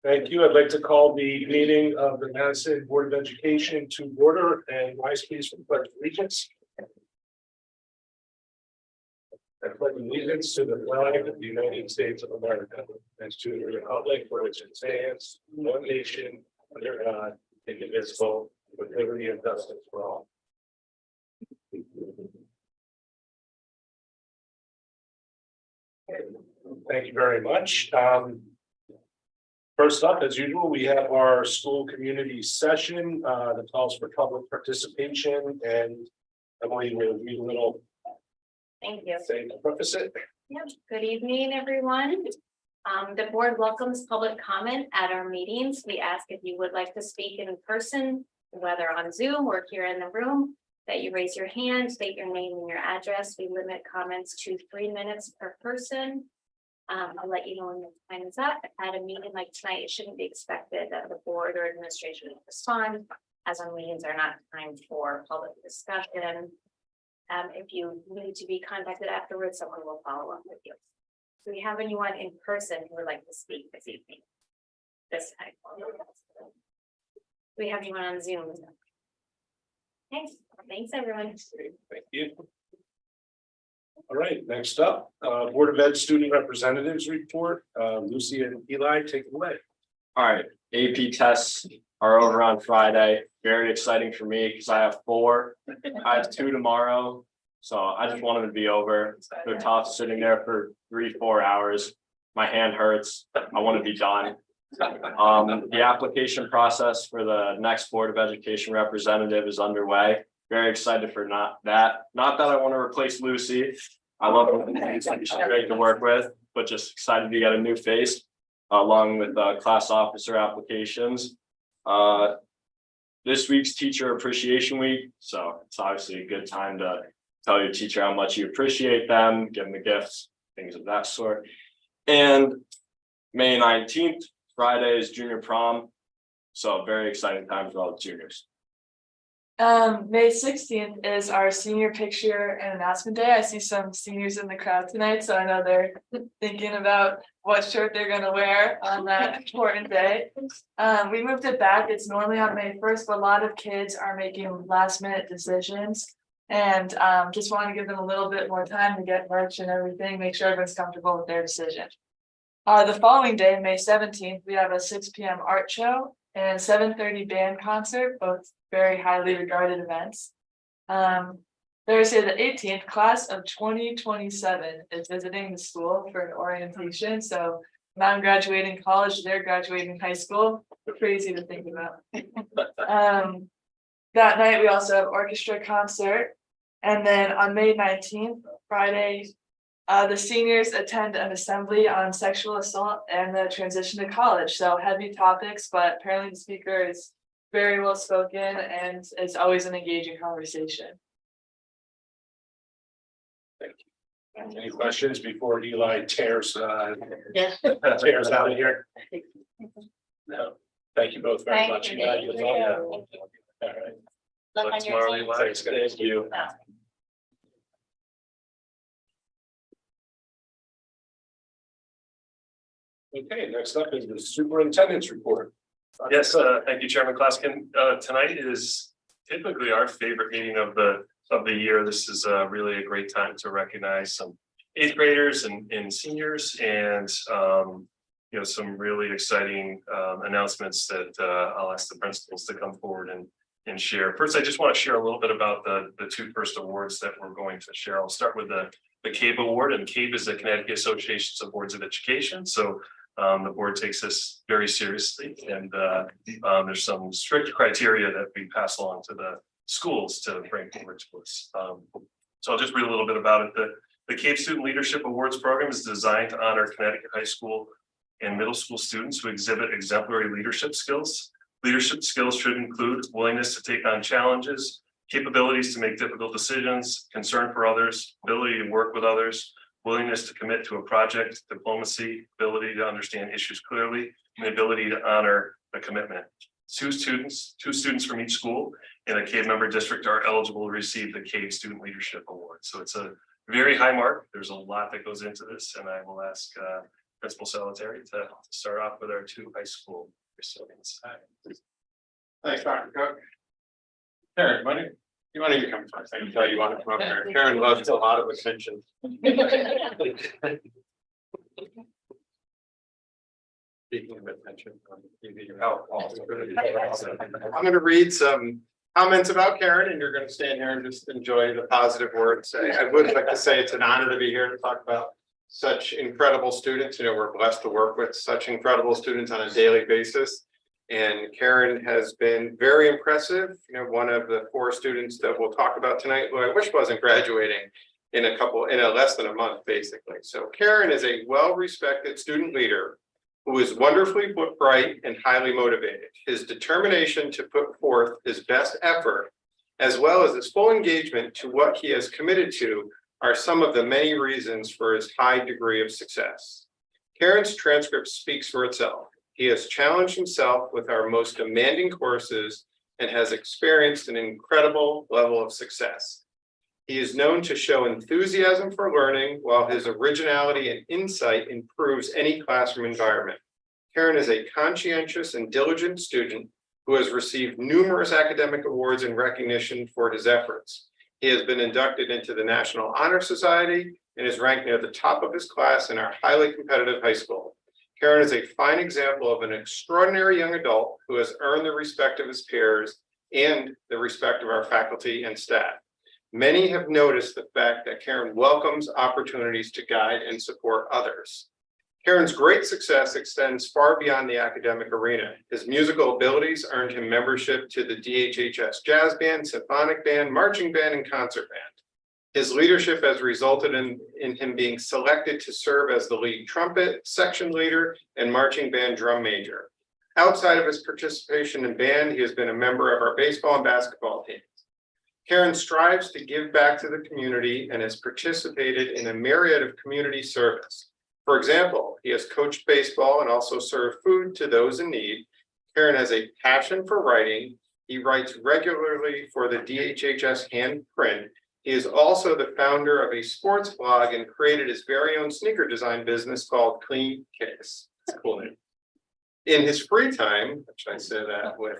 Thank you. I'd like to call the meeting of the Madison Board of Education to order, and rise please for the pledge of allegiance. I pledge allegiance to the flag of the United States of America and to the republic for which it stands, one nation, under God, indivisible, with liberty and justice for all. Thank you very much. First up, as usual, we have our school community session that calls for public participation, and Emily will read a little. Thank you. Preface it. Yep. Good evening, everyone. The board welcomes public comment at our meetings. We ask if you would like to speak in person, whether on Zoom or here in the room, that you raise your hand, state your name and your address. We limit comments to 3 minutes per person. I'll let you know when the time is up. At a meeting like tonight, it shouldn't be expected that the board or administration will respond, as our meetings are not timed for public discussion. If you need to be contacted afterwards, someone will follow up with you. Do we have anyone in person who would like to speak this evening? This time. Do we have anyone on Zoom? Thanks, everyone. Thank you. All right, next up, Board of Ed Student Representatives report. Lucy and Eli, take it away. All right, AP tests are over on Friday. Very exciting for me because I have 4. I have 2 tomorrow. So I just want them to be over. They're tough, sitting there for 3-4 hours. My hand hurts. I want to be done. The application process for the next Board of Education representative is underway. Very excited for not that I want to replace Lucy. I love her. She's great to work with, but just excited to get a new face along with class officer applications. This week's Teacher Appreciation Week, so it's obviously a good time to tell your teacher how much you appreciate them, give them the gifts, things of that sort. And May 19th, Friday is junior prom, so very exciting time for all the juniors. May 16th is our senior picture and announcement day. I see some seniors in the crowd tonight, so I know they're thinking about what shirt they're going to wear on that important day. We moved it back. It's normally on May 1st, but a lot of kids are making last minute decisions, and just want to give them a little bit more time to get merch and everything, make sure everyone's comfortable with their decision. The following day, May 17th, we have a 6 p.m. art show and 7:30 band concert, both very highly regarded events. Thursday the 18th, class of 2027 is visiting the school for an orientation. So I'm graduating college, they're graduating high school. Crazy to think about. That night we also have orchestra concert. And then on May 19th, Friday, the seniors attend an assembly on sexual assault and the transition to college. So heavy topics, but apparently the speaker is very well spoken and it's always an engaging conversation. Thank you. Any questions before Eli tears out of here? No. Thank you both very much. you. Eli, you're welcome. All right. Look on your team. Thank you. Okay, next up is the superintendent's report. Yes, thank you, Chairman Klaskin. Tonight is typically our favorite meeting of the year. This is really a great time to recognize some 8th graders and seniors, and some really exciting announcements that I'll ask the principals to come forward and share. First, I just want to share a little bit about the 2 first awards that we're going to share. I'll start with the CABE Award, and CABE is the Connecticut Association of Boards of Education. So the board takes this very seriously, and there's some strict criteria that we pass along to the schools to bring forward to us. So I'll just read a little bit about it. The CABE Student Leadership Awards program is designed to honor Connecticut high school and middle school students who exhibit exemplary leadership skills. Leadership skills should include willingness to take on challenges, capabilities to make difficult decisions, concern for others, ability to work with others, willingness to commit to a project, diplomacy, ability to understand issues clearly, and the ability to honor the commitment. 2 students from each school in a CABE member district are eligible to receive the CABE Student Leadership Award. So it's a very high mark. There's a lot that goes into this, and I will ask Principal Solitary to start off with our 2 high school recipients. Thanks, Dr. Cook. Karen, why don't you come first? I can tell you want to come up there. Karen loves a lot of attention. Speaking of attention. I'm going to read some comments about Karen, and you're going to stand here and just enjoy the positive words. I would like to say it's an honor to be here to talk about such incredible students. You know, we're blessed to work with such incredible students on a daily basis. And Karen has been very impressive. You know, one of the 4 students that we'll talk about tonight, who I wish wasn't graduating in less than a month, basically. So Karen is a well-respected student leader who is wonderfully bright and highly motivated. His determination to put forth his best effort, as well as his full engagement to what he has committed to, are some of the many reasons for his high degree of success. Karen's transcript speaks for itself. He has challenged himself with our most demanding courses and has experienced an incredible level of success. He is known to show enthusiasm for learning, while his originality and insight improves any classroom environment. Karen is a conscientious and diligent student who has received numerous academic awards and recognition for his efforts. He has been inducted into the National Honor Society and is ranked near the top of his class in our highly competitive high school. Karen is a fine example of an extraordinary young adult who has earned the respect of his peers and the respect of our faculty and staff. Many have noticed the fact that Karen welcomes opportunities to guide and support others. Karen's great success extends far beyond the academic arena. His musical abilities earned him membership to the DHHS Jazz Band, Symphonic Band, Marching Band, and Concert Band. His leadership has resulted in him being selected to serve as the lead trumpet, section leader, and marching band drum major. Outside of his participation in band, he has been a member of our baseball and basketball teams. Karen strives to give back to the community and has participated in a myriad of community service. For example, he has coached baseball and also served food to those in need. Karen has a passion for writing. He writes regularly for the DHHS Handprint. He is also the founder of a sports blog and created his very own sneaker design business called Clean Kicks. It's a cool name. In his free time, which I say that with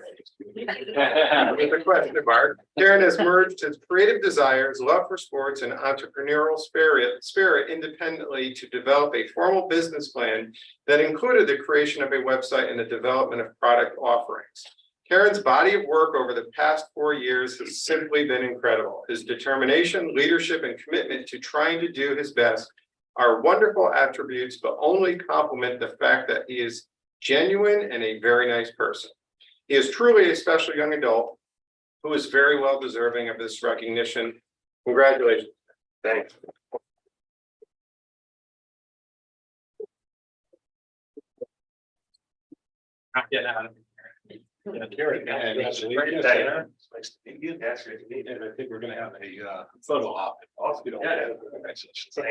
a question mark, Karen has merged his creative desires, love for sports, and entrepreneurial spirit independently to develop a formal business plan that included the creation of a website and the development of product offerings. Karen's body of work over the past 4 years has simply been incredible. His determination, leadership, and commitment to trying to do his best are wonderful attributes, but only complement the fact that he is genuine and a very nice person. He is truly a special young adult who is very well deserving of this recognition. Congratulations. Thanks. Not getting out of here. Yeah, Karen, congratulations. It's nice to meet you. And I think we're gonna have a photo op. Also, you know, congratulations. All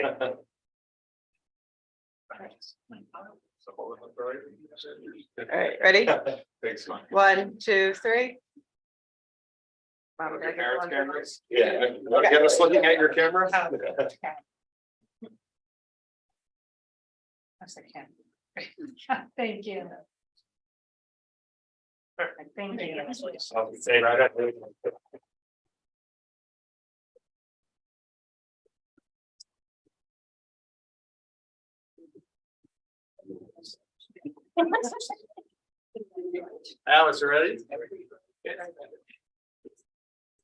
right, ready? Thanks, Mike. 1, 2, 3. Karen's cameras? Yeah. Want to get us looking at your camera? Thank you. Perfect, thank you. Say right up. Alice, you ready?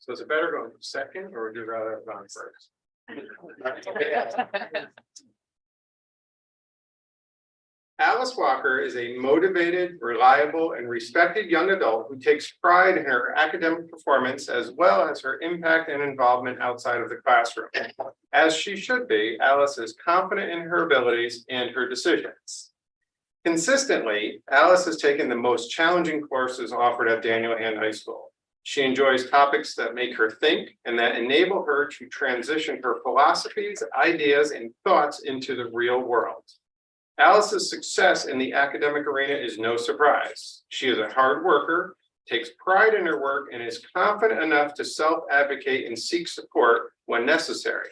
So is it better going second, or would you rather have gone first? Alice Walker is a motivated, reliable, and respected young adult who takes pride in her academic performance as well as her impact and involvement outside of the classroom. As she should be, Alice is confident in her abilities and her decisions. Consistently, Alice has taken the most challenging courses offered at Daniel Hand High School. She enjoys topics that make her think and that enable her to transition her philosophies, ideas, and thoughts into the real world. Alice's success in the academic arena is no surprise. She is a hard worker, takes pride in her work, and is confident enough to self-advocate and seek support when necessary.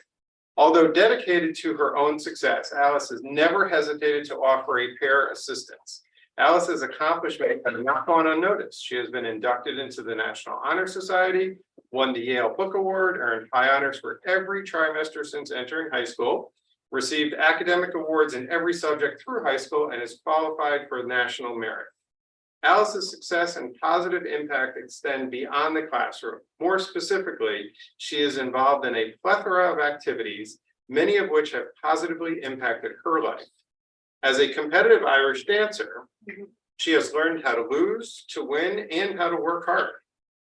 Although dedicated to her own success, Alice has never hesitated to offer a pair assistance. Alice's accomplishments have not gone unnoticed. She has been inducted into the National Honor Society, won the Yale Book Award, earned high honors for every trimester since entering high school, received academic awards in every subject through high school, and is qualified for national merit. Alice's success and positive impact extend beyond the classroom. More specifically, she is involved in a plethora of activities, many of which have positively impacted her life. As a competitive Irish dancer, she has learned how to lose, to win, and how to work hard.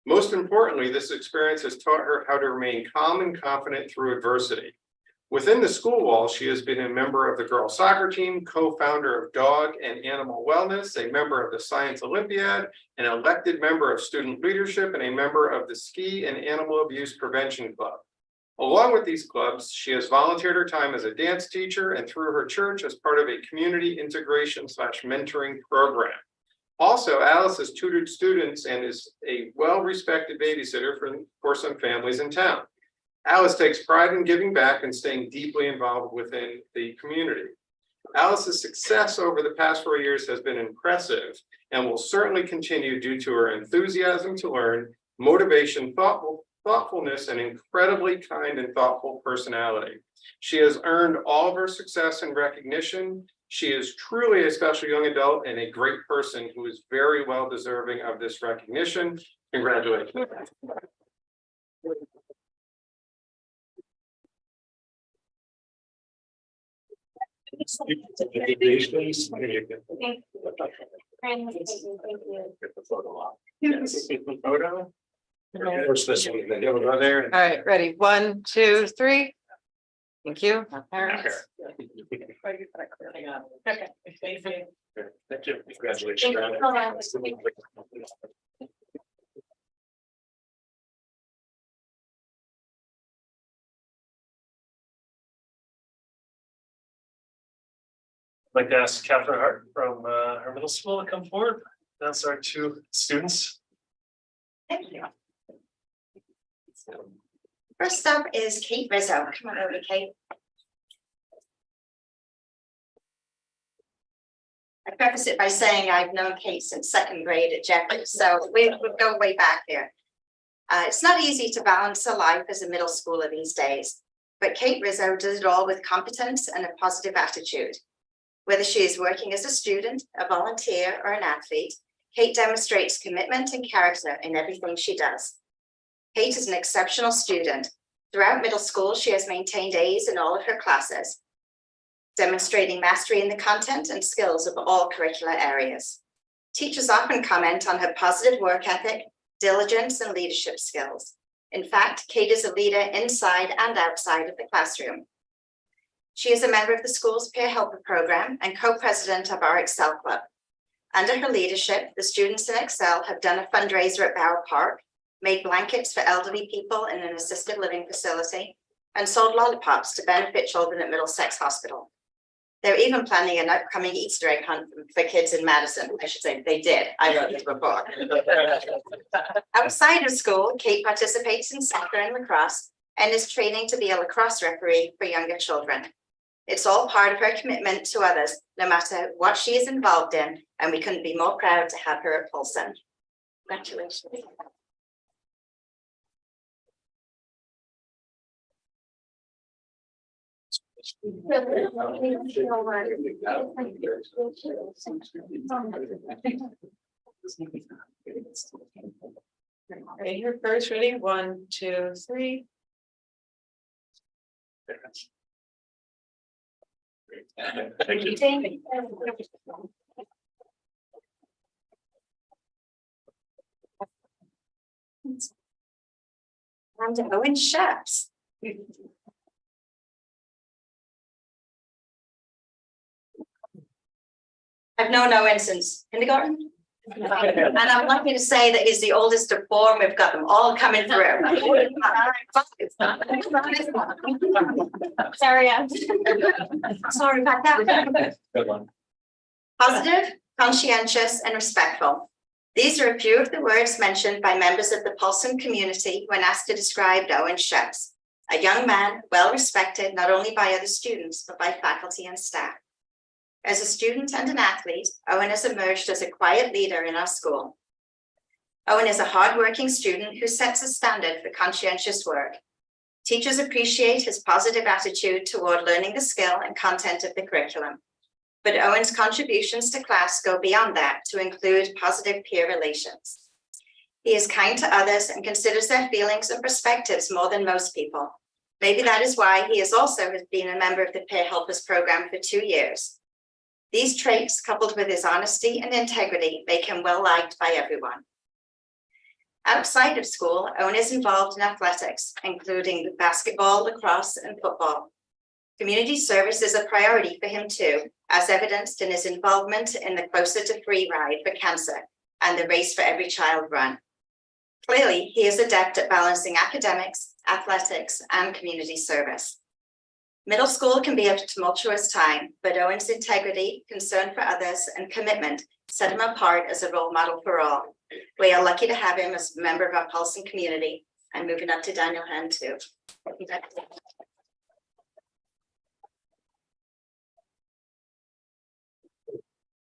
Most importantly, this experience has taught her how to remain calm and confident through adversity. Within the school walls, she has been a member of the girls' soccer team, co-founder of Dog and Animal Wellness, a member of the Science Olympiad, an elected member of student leadership, and a member of the Ski and Animal Abuse Prevention Club. Along with these clubs, she has volunteered her time as a dance teacher and through her church as part of a community integration / mentoring program. Also, Alice has tutored students and is a well-respected babysitter for some families in town. Alice takes pride in giving back and staying deeply involved within the community. Alice's success over the past 4 years has been impressive and will certainly continue due to her enthusiasm to learn, motivation, thoughtfulness, and incredibly kind and thoughtful personality. She has earned all of her success and recognition. She is truly a special young adult and a great person who is very well deserving of this recognition. Congratulations. Congratulations. Thank you. Get the photo op. Yes. Photo. First this one, then you'll go there. All right, ready? 1, 2, 3. Thank you. Parents. Thank you. Thank you. Congratulations. I'd like to ask Catherine Hart from her middle school to come forward. That's our 2 students. Thank you. First up is Kate Rizzo. Come on over, Kate. I preface it by saying I've known Kate since 2nd grade at Jeffries, so we go way back there. It's not easy to balance a life as a middle schooler these days, but Kate Rizzo does it all with competence and a positive attitude. Whether she is working as a student, a volunteer, or an athlete, Kate demonstrates commitment and character in everything she does. Kate is an exceptional student. Throughout middle school, she has maintained A's in all of her classes, demonstrating mastery in the content and skills of all curricular areas. Teachers often comment on her positive work ethic, diligence, and leadership skills. In fact, Kate is a leader inside and outside of the classroom. She is a member of the school's peer helper program and co-president of our Excel Club. Under her leadership, the students in Excel have done a fundraiser at Borough Park, made blankets for elderly people in an assisted living facility, and sold lollipops to benefit children at Middlesex Hospital. They're even planning an upcoming Easter egg hunt for kids in Madison. I should say they did. I wrote this report. Outside of school, Kate participates in soccer and lacrosse and is training to be a lacrosse referee for younger children. It's all part of her commitment to others, no matter what she is involved in, and we couldn't be more proud to have her at Polson. Congratulations. Right here first, ready? 1, 2, 3. Thank you. Thank you. And Owen Sheps. I've known Owen since kindergarten. And I'm lucky to say that he's the oldest of 4, and we've got them all coming through. Sorry, I'm. Sorry about that. Good one. Positive, conscientious, and respectful. These are a few of the words mentioned by members of the Polson community when asked to describe Owen Sheps. a young man well respected not only by other students, but by faculty and staff. As a student and an athlete, Owen has emerged as a quiet leader in our school. Owen is a hardworking student who sets a standard for conscientious work. Teachers appreciate his positive attitude toward learning the skill and content of the curriculum. But Owen's contributions to class go beyond that to include positive peer relations. He is kind to others and considers their feelings and perspectives more than most people. Maybe that is why he has also been a member of the Peer Helpers program for 2 years. These traits, coupled with his honesty and integrity, make him well liked by everyone. Outside of school, Owen is involved in athletics, including basketball, lacrosse, and football. Community service is a priority for him too, as evidenced in his involvement in the Closer to Free ride for cancer and the Race for Every Child run. Clearly, he is adept at balancing academics, athletics, and community service. Middle school can be a tumultuous time, but Owen's integrity, concern for others, and commitment set him apart as a role model for all. We are lucky to have him as a member of our Paulson community and moving up to Daniel Hand too.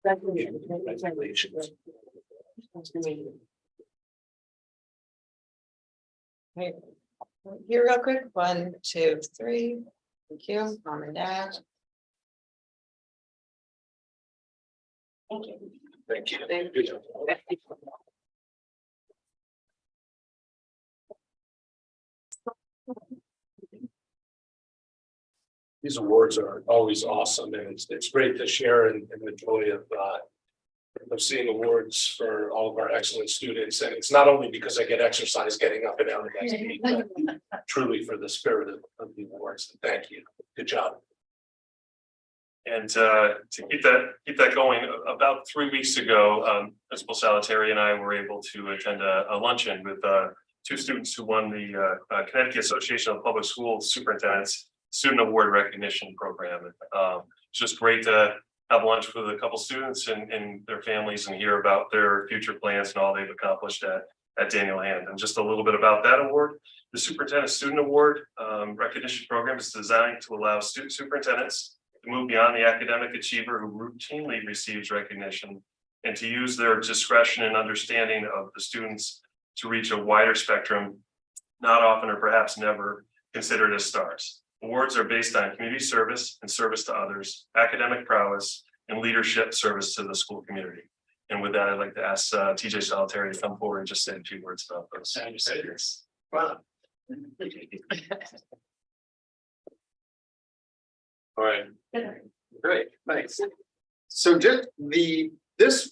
Congratulations. Right. Here real quick, 1, 2, 3. Thank you, mom and dad. Thank you. Thank you. Good job. These awards are always awesome, and it's great to share in the joy of seeing awards for all of our excellent students. And it's not only because I get exercise getting up and down the next week, but truly for the spirit of the awards. Thank you. Good job. And to keep that going, about 3 weeks ago, Principal Salvatore and I were able to attend a luncheon with 2 students who won the Connecticut Association of Public School Superintendents Student Award Recognition Program. It's just great to have lunch with a couple students and their families and hear about their future plans and all they've accomplished at Daniel Hand. And just a little bit about that award. The Superintendent Student Award Recognition Program is designed to allow student superintendents to move beyond the academic achiever who routinely receives recognition and to use their discretion and understanding of the students to reach a wider spectrum, not often or perhaps never considered as stars. Awards are based on community service and service to others, academic prowess, and leadership service to the school community. And with that, I'd like to ask TJ Salvatore to come forward and just say a few words about those. Wow. All right. Great, thanks. So just this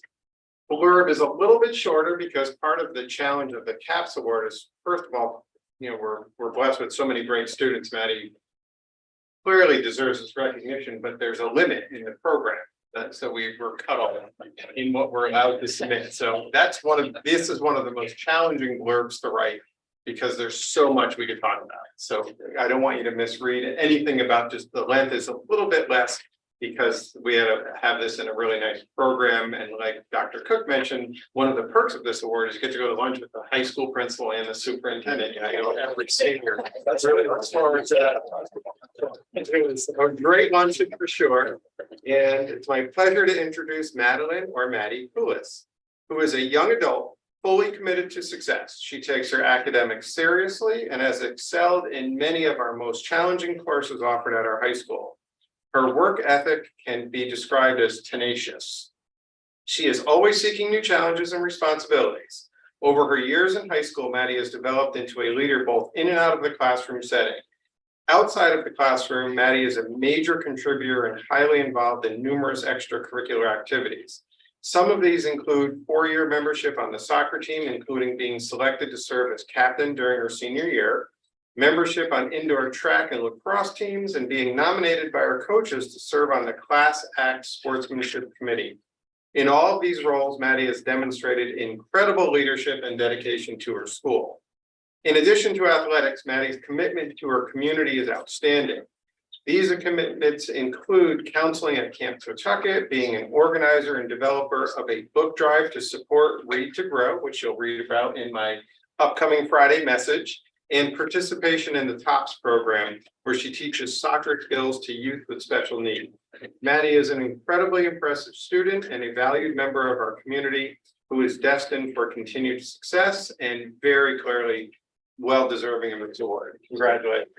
blurb is a little bit shorter because part of the challenge of the CAPS award is, first of all, we're blessed with so many great students. Maddie clearly deserves this recognition, but there's a limit in the program. So we were cut off in what we're allowed to submit. So this is one of the most challenging blurbs to write because there's so much we could talk about. So I don't want you to misread anything about just the length is a little bit less because we had to have this in a really nice program. And like Dr. Cook mentioned, one of the perks of this award is you get to go to lunch with the high school principal and the superintendent. Every senior. That's really looks forward to that. It was a great luncheon for sure. And it's my pleasure to introduce Madeline or Maddie Poulis, who is a young adult fully committed to success. She takes her academics seriously and has excelled in many of our most challenging courses offered at our high school. Her work ethic can be described as tenacious. She is always seeking new challenges and responsibilities. Over her years in high school, Maddie has developed into a leader both in and out of the classroom setting. Outside of the classroom, Maddie is a major contributor and highly involved in numerous extracurricular activities. Some of these include 4-year membership on the soccer team, including being selected to serve as captain during her senior year, membership on indoor track and lacrosse teams, and being nominated by her coaches to serve on the Class Act Sportsmanship Committee. In all of these roles, Maddie has demonstrated incredible leadership and dedication to her school. In addition to athletics, Maddie's commitment to her community is outstanding. These commitments include counseling at Camp Pawtucket, being an organizer and developer of a book drive to support Read to Grow, which you'll read about in my upcoming Friday message, and participation in the TOPS program, where she teaches soccer skills to youth with special needs. Maddie is an incredibly impressive student and a valued member of our community who is destined for continued success and very clearly well deserving of this award. Congratulations.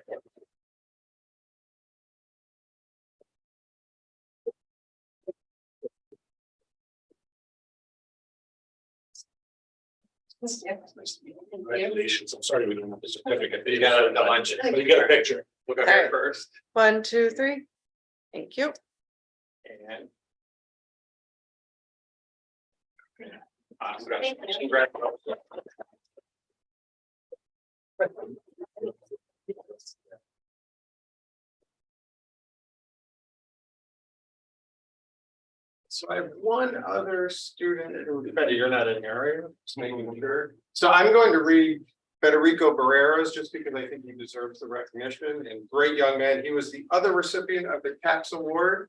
Congratulations. I'm sorry we don't have the certificate, but you got a bunch, but you got a picture. We'll go ahead first. 1, 2, 3. Thank you. And Congratulations. so I have one other student who, Betty, you're not in here, are you? Just making sure. So I'm going to read Federico Barreras, just because I think he deserves the recognition, and great young man. He was the other recipient of the CAPS Award.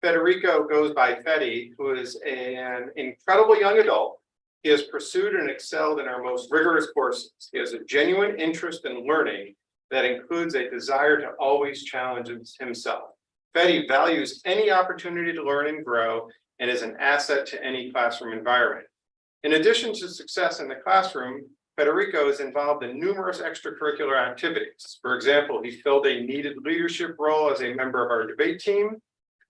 Federico goes by Fetty, who is an incredible young adult. He has pursued and excelled in our most rigorous courses. He has a genuine interest in learning that includes a desire to always challenge himself. Fetty values any opportunity to learn and grow and is an asset to any classroom environment. In addition to success in the classroom, Federico is involved in numerous extracurricular activities. For example, he filled a needed leadership role as a member of our debate team,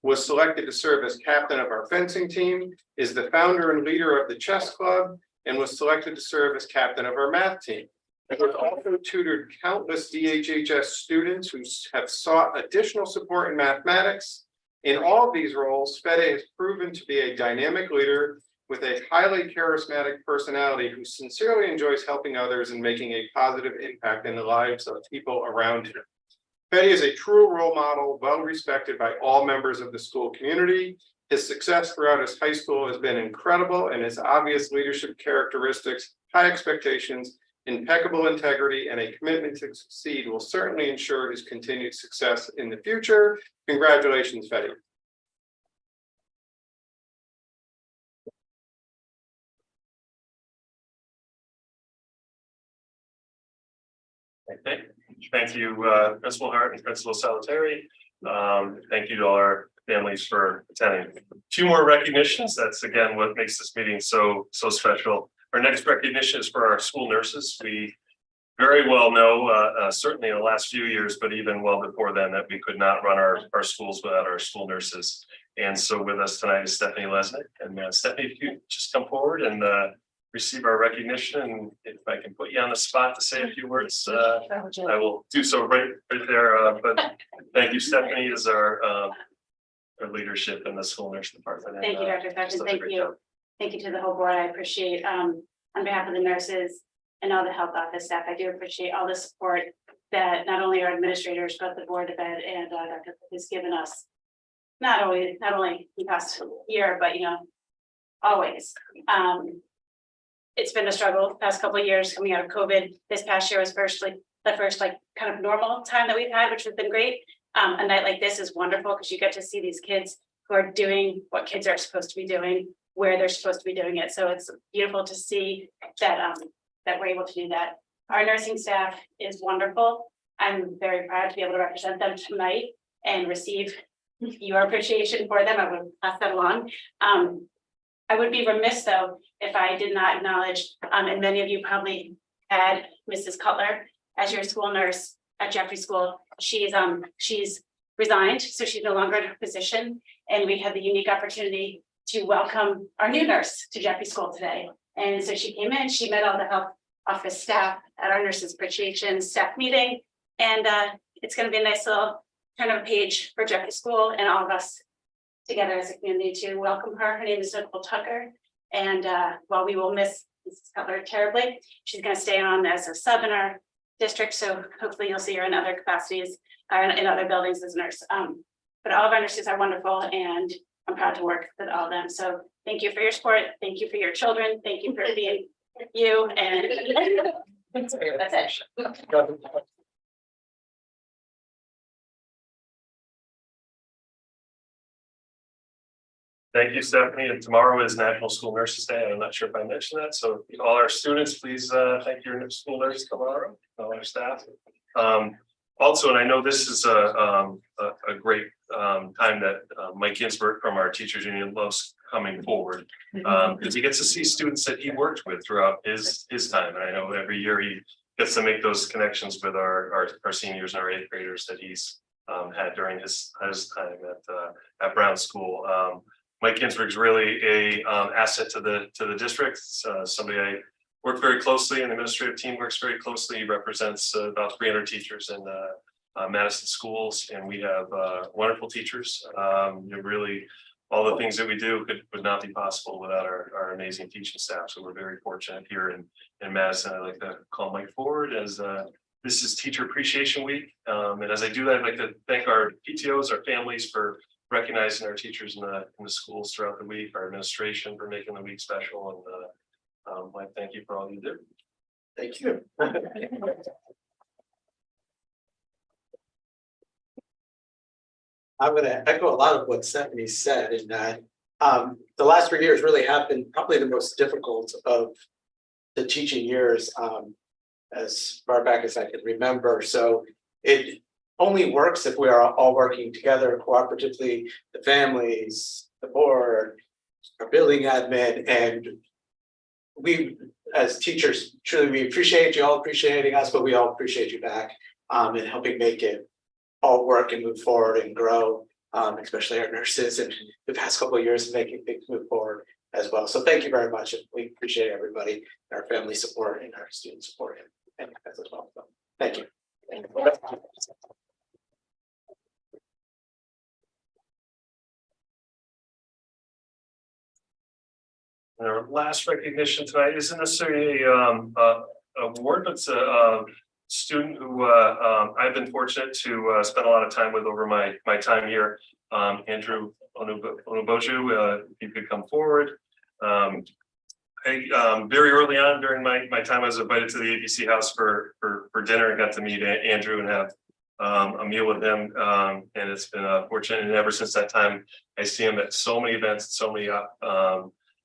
was selected to serve as captain of our fencing team, is the founder and leader of the chess club, and was selected to serve as captain of our math team. He has also tutored countless DHHS students who have sought additional support in mathematics. In all of these roles, Fede has proven to be a dynamic leader with a highly charismatic personality who sincerely enjoys helping others and making a positive impact in the lives of people around him. Fede is a true role model, well respected by all members of the school community. His success throughout his high school has been incredible, and his obvious leadership characteristics, high expectations, impeccable integrity, and a commitment to succeed will certainly ensure his continued success in the future. Congratulations, Fede. Thank you, Principal Hart and Principal Salvatore. Thank you to all our families for attending. Two more recognitions. That's again what makes this meeting so special. Our next recognition is for our school nurses. We very well know, certainly in the last few years, but even well before then, that we could not run our schools without our school nurses. And so with us tonight is Stephanie Lesnick. And Stephanie, if you just come forward and receive our recognition. And if I can put you on the spot to say a few words, I will do so right there. But thank you, Stephanie, is our leadership in the school nurse department. Thank you, Dr. Fetchman. Thank you. Thank you to the whole board. I appreciate, on behalf of the nurses and all the health office staff, I do appreciate all the support that not only our administrators, but the board of ed and Dr. has given us. Not only the past year, but always. It's been a struggle the past couple of years coming out of COVID. This past year was the first kind of normal time that we've had, which has been great. A night like this is wonderful because you get to see these kids who are doing what kids are supposed to be doing, where they're supposed to be doing it. So it's beautiful to see that that we're able to do that. Our nursing staff is wonderful. I'm very proud to be able to represent them tonight and receive your appreciation for them. I would pass that along. I would be remiss though if I did not acknowledge, and many of you probably had Mrs. Cutler as your school nurse at Jeffrey School. She's resigned, so she's no longer in her position, and we had the unique opportunity to welcome our new nurse to Jeffrey School today. And so she came in, she met all the health office staff at our nurses appreciation staff meeting, and it's going to be a nice little turn of a page for Jeffrey School and all of us together as a community to welcome her. Her name is Nicole Tucker, and while we will miss Mrs. Cutler terribly, she's going to stay on as a sub in our district, so hopefully you'll see her in other capacities in other buildings as a nurse. But all of our nurses are wonderful, and I'm proud to work with all of them. So thank you for your support. Thank you for your children. Thank you for being you, and that's it. Thank you, Stephanie. And tomorrow is National School Nurses Day. I'm not sure if I mentioned that. So all our students, please thank your school nurse tomorrow, all our staff. Also, and I know this is a great time that Mike Ginsberg from our teachers union loves coming forward. Because he gets to see students that he worked with throughout his time. And I know every year he gets to make those connections with our seniors and our eighth graders that he's had during his time at Brown School. Mike Ginsberg's really a asset to the district. Somebody I work very closely, and the administrative team works very closely. He represents about 300 teachers in Madison schools, and we have wonderful teachers. Really, all the things that we do would not be possible without our amazing teaching staff. So we're very fortunate here in Madison. I'd like to call Mike forward as this is Teacher Appreciation Week. And as I do that, I'd like to thank our PTOs, our families for recognizing our teachers in the schools throughout the week, our administration for making the week special, and Mike, thank you for all you do. Thank you. I'm gonna echo a lot of what Stephanie said in that the last 3 years really have been probably the most difficult of the teaching years, as far back as I can remember. So it only works if we are all working together cooperatively, the families, the board, our building admin, and we as teachers, truly we appreciate you all appreciating us, but we all appreciate you back in helping make it all work and move forward and grow, especially our nurses and the past couple of years making things move forward as well. So thank you very much. We appreciate everybody, our family support and our student support and as well. So, thank you. And our last recognition tonight isn't necessarily a award, but it's a student who I've been fortunate to spend a lot of time with over my time here. Andrew Onuboju, if you could come forward. Very early on during my time, I was invited to the ABC house for dinner and got to meet Andrew and have a meal with him. And it's been fortunate. And ever since that time, I see him at so many events, so many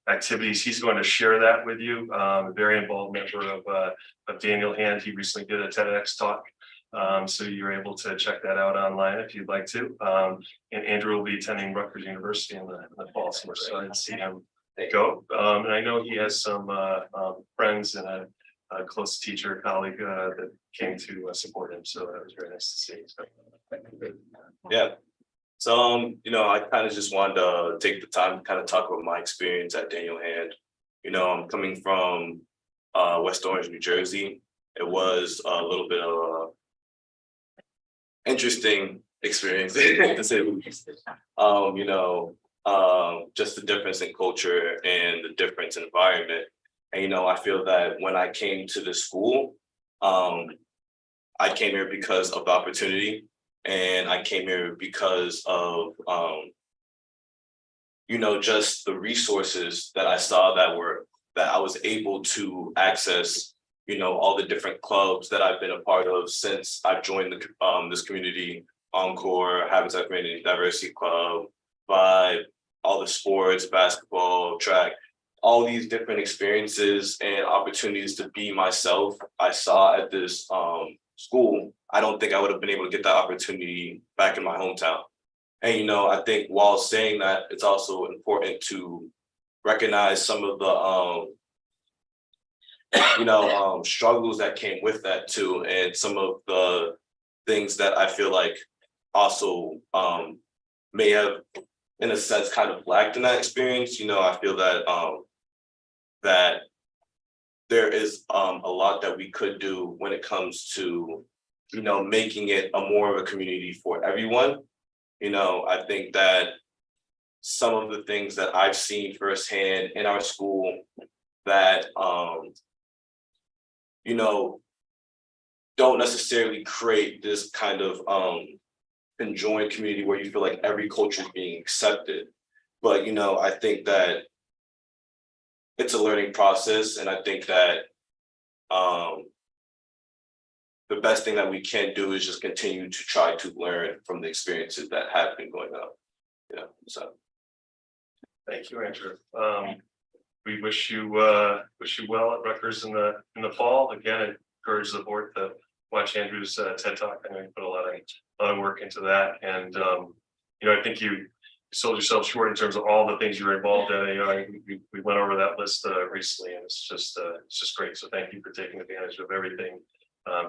activities. He's going to share that with you. A very involved member of Daniel Hand. He recently did a TEDx talk. So you're able to check that out online if you'd like to. And Andrew will be attending Rutgers University in the fall, so we're excited to see him go. And I know he has some friends and a close teacher colleague that came to support him. So that was very nice to see. So, yeah. So, I kind of just wanted to take the time to kind of talk about my experience at Daniel Hand. I'm coming from West Orange, New Jersey. It was a little bit of a interesting experience to say the least. Just the difference in culture and the difference in environment. And, I feel that when I came to the school, I came here because of the opportunity. And I came here because of, just the resources that I saw that I was able to access, all the different clubs that I've been a part of since I've joined this community, Encore, Habitat Community Diversity Club, Vibe, all the sports, basketball, track, all these different experiences and opportunities to be myself I saw at this school. I don't think I would have been able to get that opportunity back in my hometown. And, I think while saying that, it's also important to recognize some of the, struggles that came with that too. And some of the things that I feel like also may have, in a sense, kind of lacked in that experience. I feel that that there is a lot that we could do when it comes to, making it a more of a community for everyone. I think that some of the things that I've seen firsthand in our school that, don't necessarily create this kind of conjoined community where you feel like every culture is being accepted. But, I think that it's a learning process. And I think that the best thing that we can do is just continue to try to learn from the experiences that have been going on. So. Thank you, Andrew. We wish you well at Rutgers in the fall. Again, I encourage the board to watch Andrew's TED Talk. I know you put a lot of work into that, and I think you sold yourself short in terms of all the things you were involved in. We went over that list recently, and it's just great. So thank you for taking advantage of everything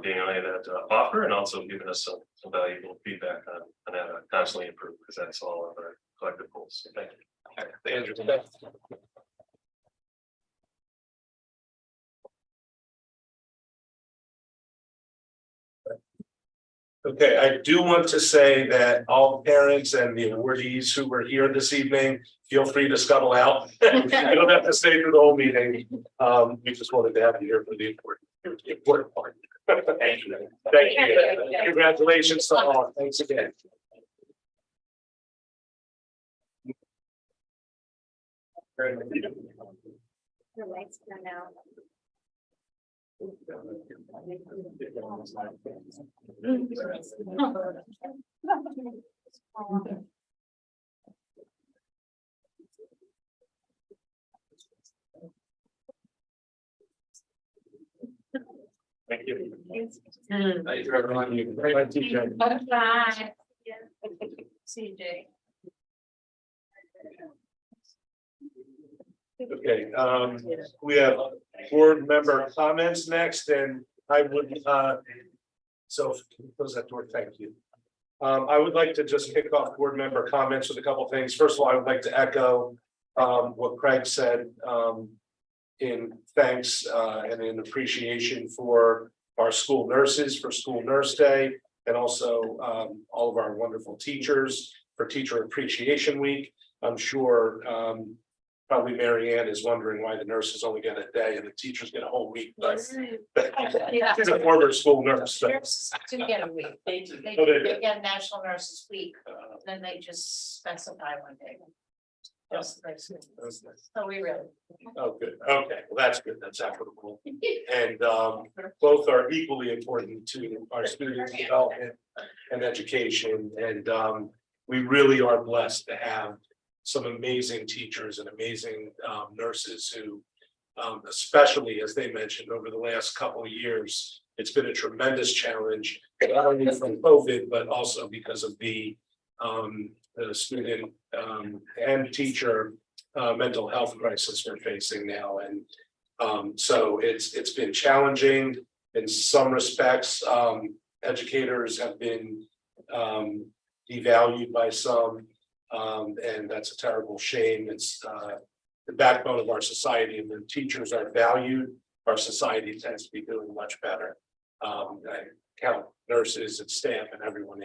being on that offer, and also giving us some valuable feedback on how to constantly improve, because that's all of our collective goals. So thank you. Andrew. Okay, I do want to say that all parents and the awardees who were here this evening, feel free to scuttle out. You don't have to stay through the whole meeting. We just wanted to have you here for the important part. Thank you. Thank you. Congratulations to all. Thanks again. The lights go now. Thank you. Thanks. Thank you, everyone. Bye, teacher. Bye. CJ. Okay, we have board member comments next, and I would, so close that door, thank you. I would like to just kick off board member comments with a couple things. First of all, I would like to echo what Craig said in thanks and in appreciation for our school nurses for School Nurse Day, and also all of our wonderful teachers for Teacher Appreciation Week. I'm sure probably Mary Ann is wondering why the nurses only get a day and the teachers get a whole week. But she's a former school nurse. So. Nurses do get a week, they Oh, they do. get National Nurses Week, then they just specify one day. Just so we really. Oh, good. Okay, well, that's good. That's equitable. And both are equally important to our students' development and education. And we really are blessed to have some amazing teachers and amazing nurses who, especially as they mentioned, over the last couple of years, it's been a tremendous challenge, not only from COVID, but also because of the student and teacher mental health crisis we're facing now. And so it's been challenging in some respects. Educators have been devalued by some. And that's a terrible shame. It's the backbone of our society, and when teachers are valued, our society tends to be doing much better. I count nurses and staff and everyone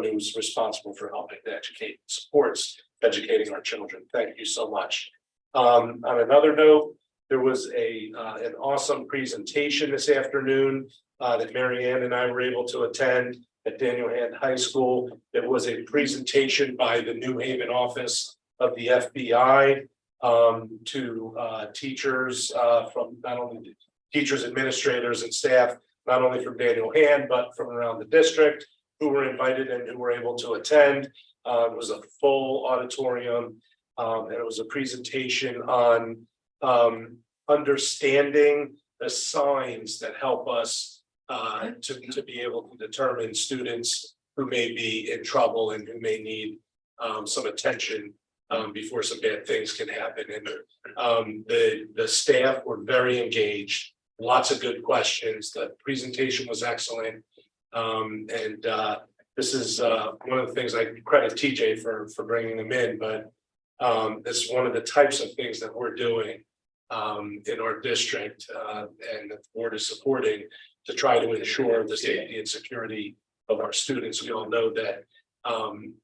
who's responsible for helping to educate, supports educating our children. Thank you so much. On another note, there was an awesome presentation this afternoon that Mary Ann and I were able to attend at Daniel Hand High School. It was a presentation by the New Haven office of the FBI to teachers from not only teachers, administrators, and staff, not only from Daniel Hand, but from around the district, who were invited and who were able to attend. It was a full auditorium, and it was a presentation on understanding the signs that help us to be able to determine students who may be in trouble and who may need some attention before some bad things can happen. And the staff were very engaged, lots of good questions. The presentation was excellent. And this is one of the things I credit TJ for bringing them in, but this is one of the types of things that we're doing in our district and the board is supporting to try to ensure the safety and security of our students. We all know that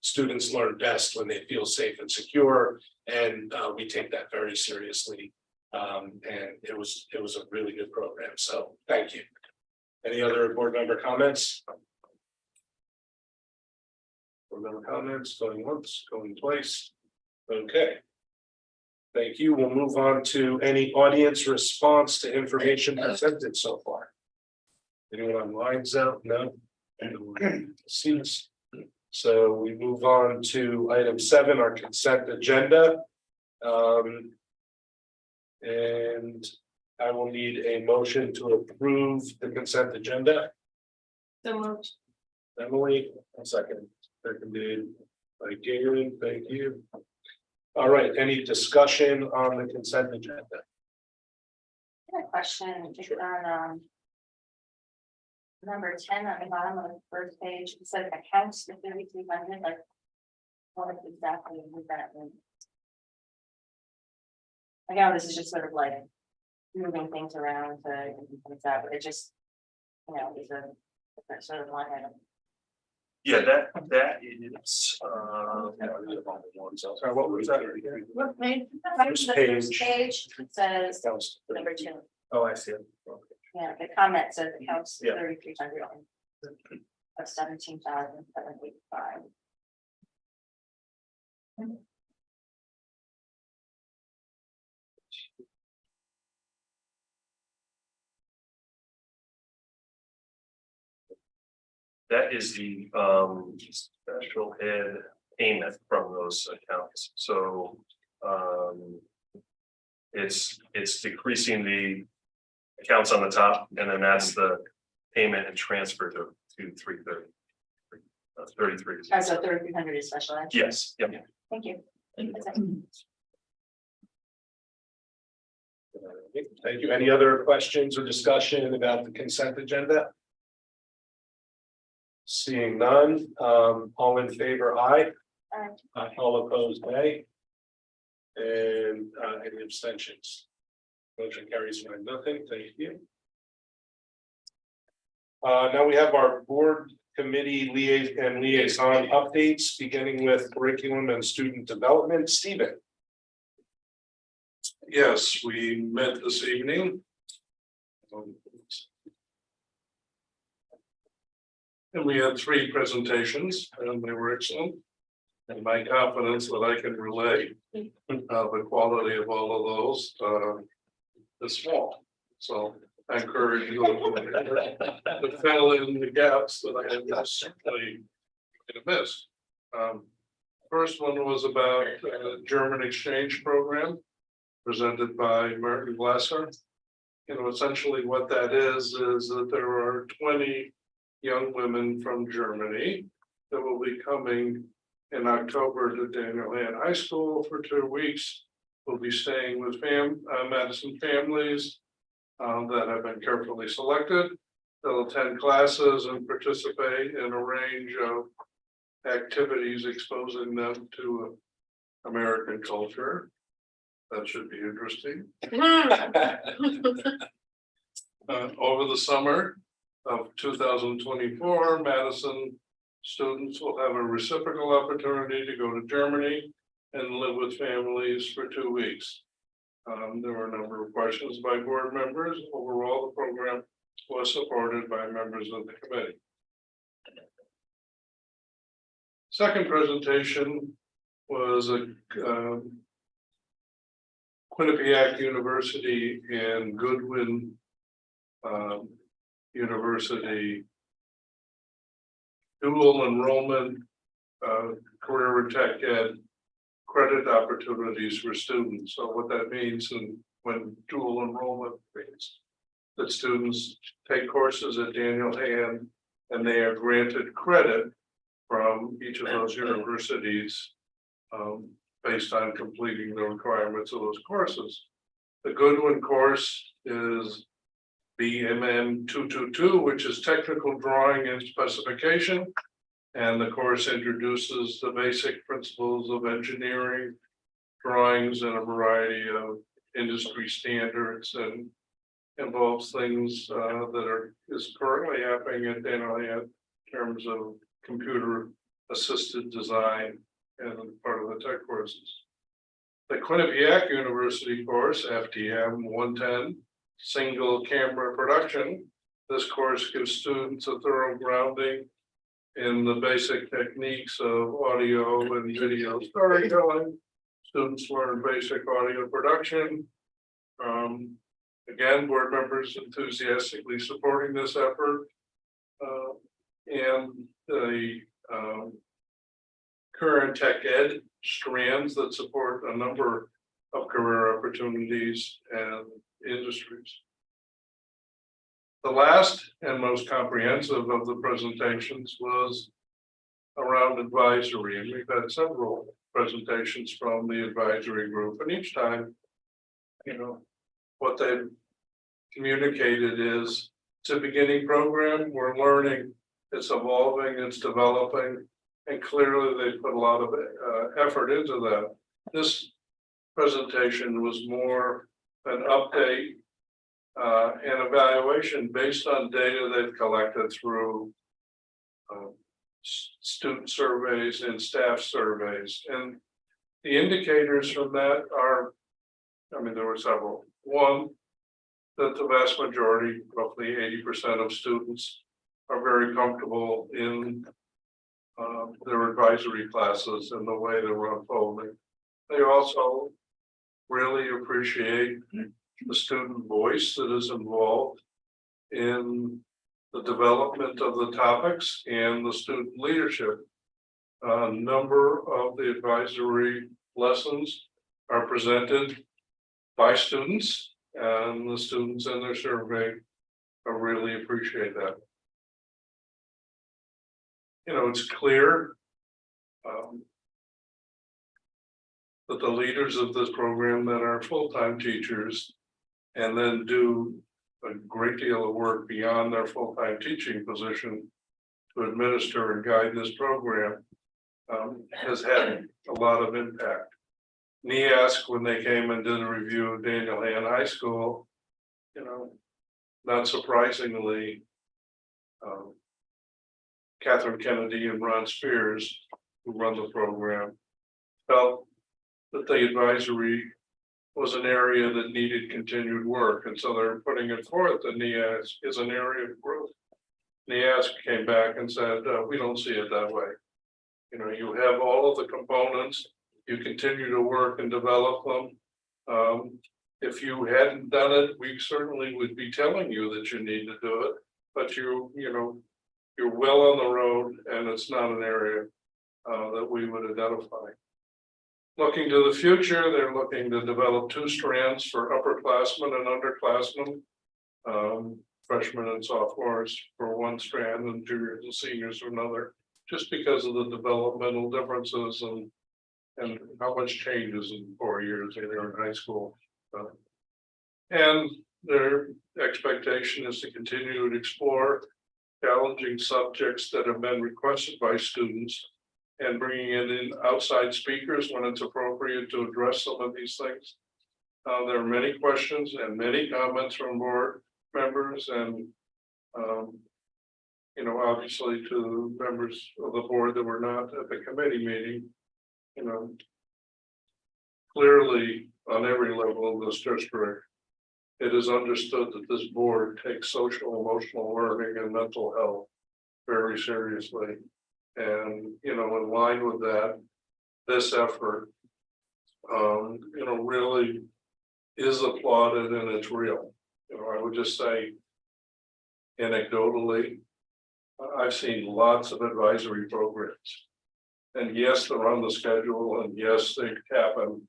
students learn best when they feel safe and secure, and we take that very seriously. And it was a really good program. So thank you. Any other board member comments? Board member comments, going once, going twice. Okay. Thank you. We'll move on to any audience response to information presented so far. Anyone online, Zell? No? Seems. So we move on to item 7, our consent agenda. And I will need a motion to approve the consent agenda. So moved. Emily, a second. Seconded by Galen, thank you. All right, any discussion on the consent agenda? I have a question just on, number 10 on the bottom of the first page, it says accounts for 3,300, like. What exactly is that mean? I know this is just sort of like moving things around to, things out, but it just, you know, is a different sort of line item. Yeah, that is, Sorry, what was that? What page? First The first page says That was- number 2, Oh, I see it. Okay. yeah, the comment says accounts Yeah. 3,300 of 17,785. that is the special ed payment from those accounts, so. It's decreasing the accounts on the top, and then that's the payment and transfer to 330. 33. Oh, so 3,300 is special ed? Yes, yep. Thank you. Thank you. Any other questions or discussion about the consent agenda? Seeing none, all in favor, aye. Aye. All opposed, nay. And any abstentions? Motion carries 9-0. Thank you. Now we have our board committee liaison updates, beginning with curriculum and student development. Stephen. Yes, we met this evening. And we had 3 presentations and they were excellent. And my confidence that I can relay the quality of all of those is small. So I encourage you to fill in the gaps that I have necessarily missed. First one was about German exchange program presented by Martin Glasser. You know, essentially what that is that there are 20 young women from Germany that will be coming in October to Daniel Hand High School for 2 weeks. We'll be staying with Madison families that have been carefully selected. They'll attend classes and participate in a range of activities exposing them to American culture. That should be interesting. Over the summer of 2024, Madison students will have a reciprocal opportunity to go to Germany and live with families for 2 weeks. There were a number of questions by board members. Overall, the program was supported by members of the committee. Second presentation was a Quinnipiac University and Goodwin University dual enrollment career tech ed credit opportunities for students. So what that means, and when dual enrollment means that students take courses at Daniel Hand and they are granted credit from each of those universities based on completing the requirements of those courses. The Goodwin course is BMN 222, which is technical drawing and specification. And the course introduces the basic principles of engineering, drawings, and a variety of industry standards, and involves things that is currently happening at Daniel Hand in terms of computer assisted design and part of the tech courses. The Quinnipiac University course, FDM 110, single camera production. This course gives students a thorough grounding in the basic techniques of audio and video storytelling. Students learn basic audio production. Again, board members enthusiastically supporting this effort. And the current tech ed strands that support a number of career opportunities and industries. The last and most comprehensive of the presentations was around advisory, and we've had several presentations from the advisory group, and each time, what they've communicated is it's a beginning program, we're learning, it's evolving, it's developing, and clearly they put a lot of effort into that. This presentation was more an update and evaluation based on data they've collected through student surveys and staff surveys. And the indicators from that are, there were several. One, that the vast majority, roughly 80% of students, are very comfortable in their advisory classes and the way they were unfolding. They also really appreciate the student voice that is involved in the development of the topics and the student leadership. A number of the advisory lessons are presented by students, and the students in their survey really appreciate that. It's clear that the leaders of this program that are full-time teachers and then do a great deal of work beyond their full-time teaching position to administer and guide this program has had a lot of impact. NEASC, when they came and did a review of Daniel Hand High School, not surprisingly, Catherine Kennedy and Ron Spears, who run the program, felt that the advisory was an area that needed continued work. And so they're putting it forth that NEASC is an area of growth. NEASC came back and said, we don't see it that way. You have all of the components, you continue to work and develop them. If you hadn't done it, we certainly would be telling you that you need to do it, but you're well on the road and it's not an area that we would identify. Looking to the future, they're looking to develop 2 strands for upperclassmen and underclassmen, freshmen and sophomores for 1 strand and juniors and seniors for another, just because of the developmental differences and how much changes in 4 years they're in high school. And their expectation is to continue to explore challenging subjects that have been requested by students and bringing in outside speakers when it's appropriate to address some of these things. There are many questions and many comments from board members and, obviously to members of the board that were not at the committee meeting, clearly on every level of this district, it is understood that this board takes social, emotional learning and mental health very seriously. And, in line with that, this effort, really is applauded and it's real. I would just say anecdotally, I've seen lots of advisory programs. And yes, they're on the schedule and yes, they happen,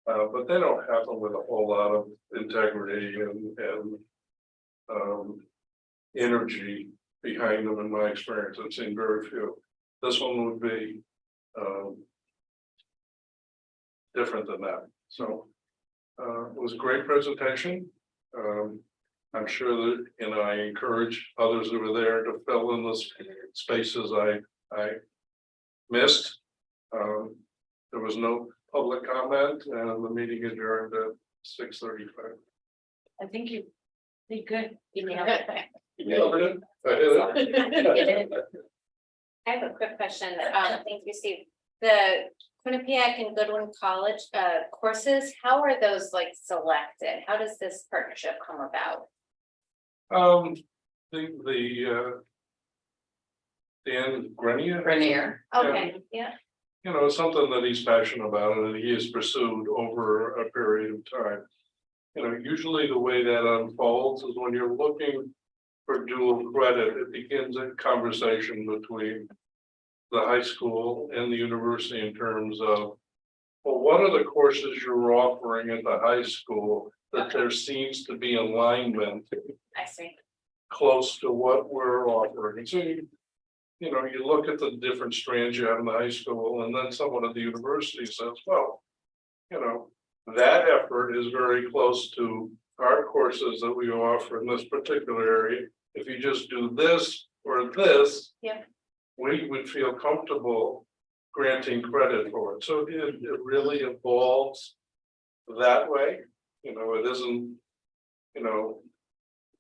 but they don't happen with a whole lot of integrity and energy behind them in my experience. I've seen very few. This one would be different than that. So it was a great presentation. I'm sure that, I encourage others who were there to fill in the spaces I missed. There was no public comment and the meeting adjourned at 6:35. I think you did good. You nailed it. I did it. I have a quick question. Thank you, Steve. The Quinnipiac and Goodwin College courses, how are those selected? How does this partnership come about? Dan Grenier. Grenier. Okay, yeah. It's something that he's passionate about and he has pursued over a period of time. Usually the way that unfolds is when you're looking for dual credit, it begins a conversation between the high school and the university in terms of, well, what are the courses you're offering at the high school that there seems to be alignment I see. close to what we're offering? So you know, you look at the different strands you have in the high school, and then someone at the university says, well, you know, that effort is very close to our courses that we offer in this particular area. If you just do this or this. Yeah. We would feel comfortable granting credit for it. So it really evolves that way. You know, it isn't, you know,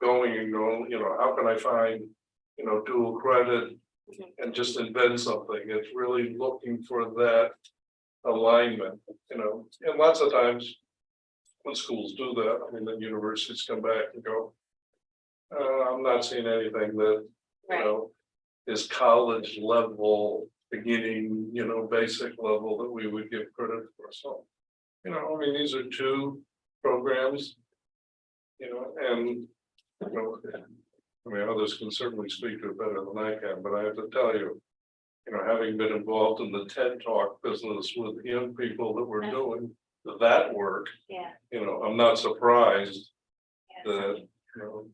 going and going, you know, how can I find, you know, dual credit and just invent something? It's really looking for that alignment, you know, and lots of times when schools do that, I mean, then universities come back and go, I'm not seeing anything that, you know, is college level, beginning, you know, basic level that we would give credit for. So, you know, I mean, these are two programs, you know, and, you know, I mean, others can certainly speak to it better than I can, but I have to tell you, you know, having been involved in the TED Talk business with young people that were doing that work, Yeah. you know, I'm not surprised that, you know,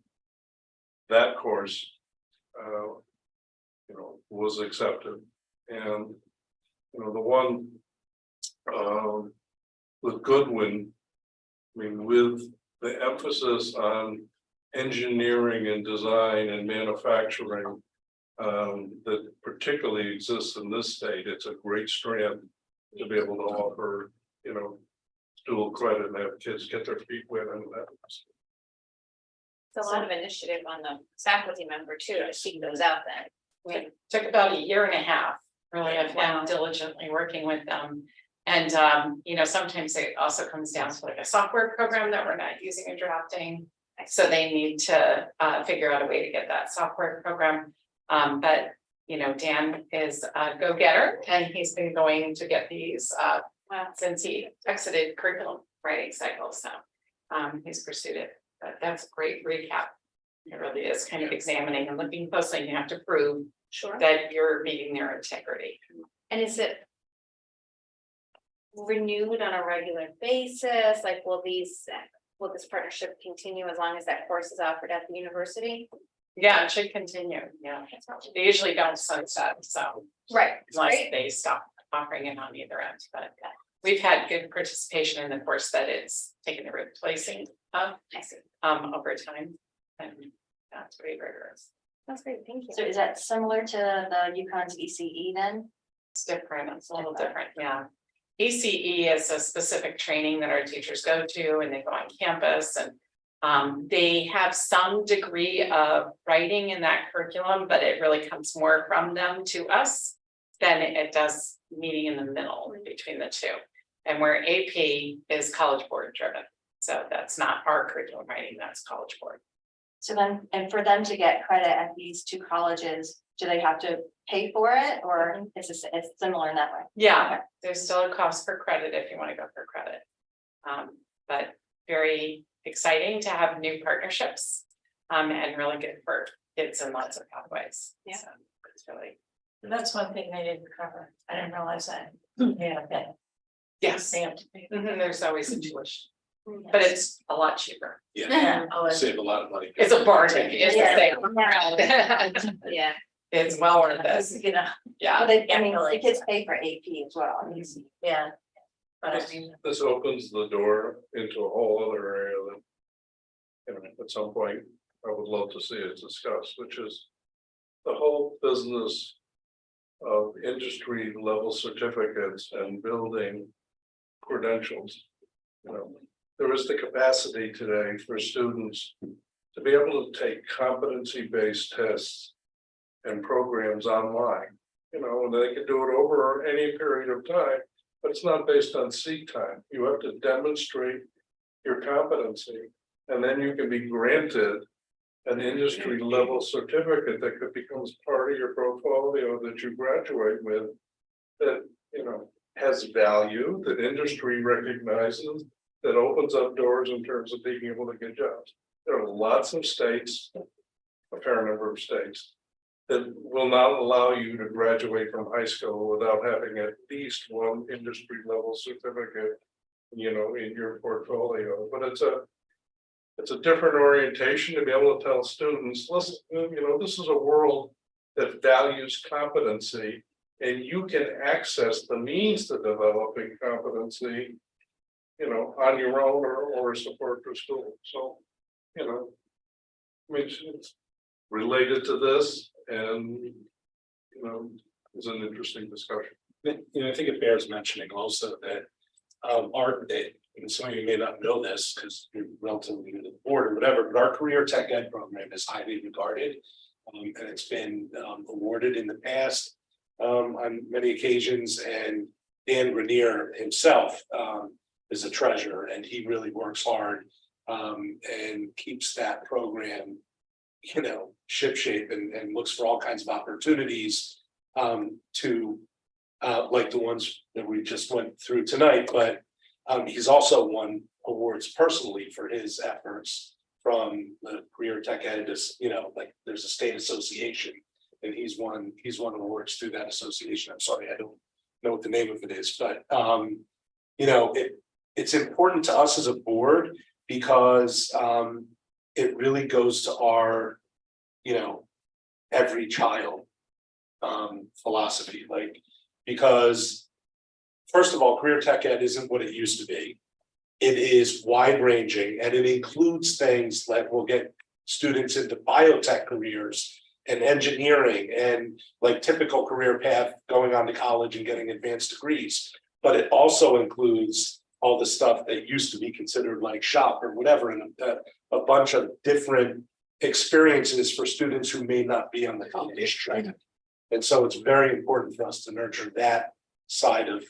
that course, you know, was accepted. And, you know, the one with Goodwin, I mean, with the emphasis on engineering and design and manufacturing that particularly exists in this state, it's a great strand to be able to offer, you know, dual credit and have kids get their feet wet into that. It's a lot of initiative on the faculty member too, to seek those out then. Took about a year and a half, really, I've been diligently working with them. And, you know, sometimes it also comes down to like a software program that we're not using or drafting. So they need to figure out a way to get that software program. But, you know, Dan is a go-getter and he's been going to get these since he exited curriculum writing cycle. So he's pursued it, but that's a great recap. It really is kind of examining and looking closely. You have to prove that you're meeting their integrity. And is it renewed on a regular basis? Like, will this partnership continue as long as that course is offered at the university? Yeah, it should continue. Yeah, they usually don't sunset, so Right. unless Right. they stop offering it on either end, but we've had good participation in the course that it's taken the replacing of over time. And that's pretty rigorous. That's great, thank you. So is that similar to the UConn's ECE then? It's different, it's a little different, yeah. ECE is a specific training that our teachers go to and they go on campus and they have some degree of writing in that curriculum, but it really comes more from them to us than it does meeting in the middle between the two. And where AP is College Board driven. So that's not our curriculum writing, that's College Board. So then, and for them to get credit at these two colleges, do they have to pay for it or it's similar in that way? Yeah, there's still a cost for credit if you want to go for credit. But very exciting to have new partnerships and really good for kids in lots of pathways. Yeah. So it's really. That's one thing they didn't cover. I didn't realize that. Yeah, okay. Yes, there's always a tuition, but it's a lot cheaper. Yeah, save a lot of money. It's a bargain, it's the Yeah. same. Yeah. It's well worth it, You know, yeah. I mean, the kids pay for AP as well. Yeah. But I mean, This opens the door into a whole other area that, you know, at some point, I would love to see it discussed, which is the whole business of industry level certificates and building credentials. You know, there is the capacity today for students to be able to take competency-based tests and programs online. You know, and they can do it over any period of time, but it's not based on seat time. You have to demonstrate your competency, and then you can be granted an industry level certificate that could becomes part of your portfolio that you graduate with. That, you know, has value, that industry recognizes, that opens up doors in terms of being able to get jobs. There are lots of states, a fair number of states, that will not allow you to graduate from high school without having at least one industry level certificate, you know, in your portfolio, but it's a different orientation to be able to tell students, listen, you know, this is a world that values competency, and you can access the means to developing competency, you know, on your own or support for school. So, you know, I mean, it's related to this, and, you know, it's an interesting discussion. You know, I think it bears mentioning also that and some of you may not know this because you're relatively new to the board or whatever, but our career tech ed program is highly regarded. And it's been awarded in the past on many occasions, and Dan Grenier himself is a treasure, and he really works hard and keeps that program, you know, shipshape and looks for all kinds of opportunities to like the ones that we just went through tonight, but he's also won awards personally for his efforts from the Career Tech Ed, you know, like there's a state association, and he's won awards through that association. I'm sorry, I don't know what the name of it is, but you know, it's important to us as a board because it really goes to our, you know, every child philosophy, like, because first of all, career tech ed isn't what it used to be. It is wide ranging, and it includes things that will get students into biotech careers and engineering and like typical career path going on to college and getting advanced degrees. But it also includes all the stuff that used to be considered like shop or whatever, and a bunch of different experiences for students who may not be on the college track. And so it's very important for us to nurture that side of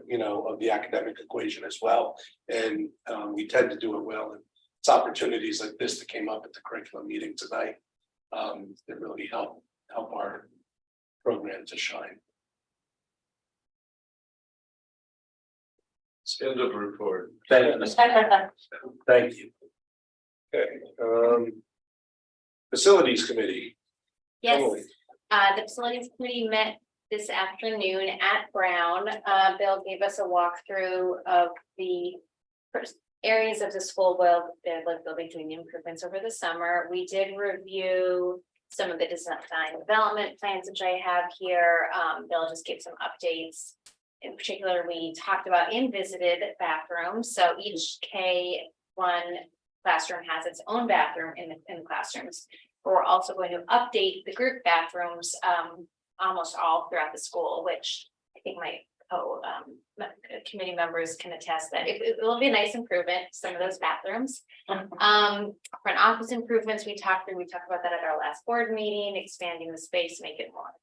you know, of the academic equation as well. And we tend to do it well. And it's opportunities like this that came up at the curriculum meeting tonight that really help our program to shine. It's end of report. Thank you. Thank you. Okay. Facilities committee. Yes, Emily. the facilities committee met this afternoon at Brown. Bill gave us a walkthrough of the first areas of the school where they'll be doing improvements over the summer. We did review some of the design development plans, which I have here. Bill just gave some updates. In particular, we talked about and visited bathrooms. So each K1 classroom has its own bathroom in the classrooms. But we're also going to update the group bathrooms almost all throughout the school, which I think my committee members can attest that it will be a nice improvement, some of those bathrooms. Front office improvements we talked about that at our last board meeting, expanding the space, make it more